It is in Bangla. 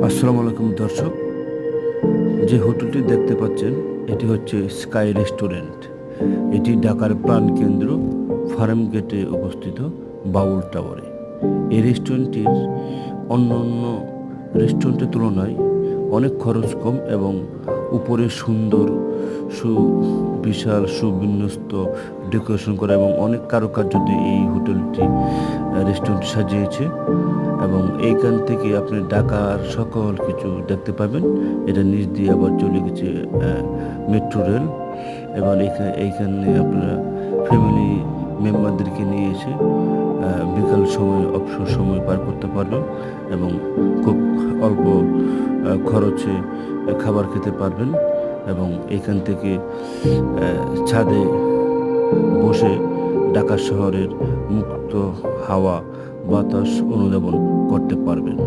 আসসালামু আলাইকুম দর্শক, যে হোটেলটি দেখতে পাচ্ছেন এটি হচ্ছে স্কাই রেস্টুরেন্ট। এটি ঢাকার প্রাণকেন্দ্র ফার্ম গেটে অবস্থিত বাউল টাওয়ারে। এই রেস্টুরেন্টটির অন্য অন্য রেস্টুরেন্টের তুলনায় অনেক খরচ কম এবং উপরে সুন্দর সু বিশাল সুবিন্যস্ত ডেকোরেশন করা এবং অনেক কারুকার্য দিয়ে এই হোটেলটি রেস্টুরেন্ট সাজিয়েছে এবং এইখান থেকে আপনি ঢাকার সকল কিছু দেখতে পাবেন। এটা নিচ দিয়ে আবার চলে গেছে মেট্রো রেল। এবার এইখানে আপনারা ফ্যামিলি মেম্বারদেরকে নিয়ে এসে বিকাল সময় অবসর সময় পার করতে পারবেন এবং খুব অল্প খরচে খাবার খেতে পারবেন এবং এখান থেকে ছাদে বসে ঢাকা শহরের মুক্ত হাওয়া বাতাস অনুধাবন করতে পারবেন।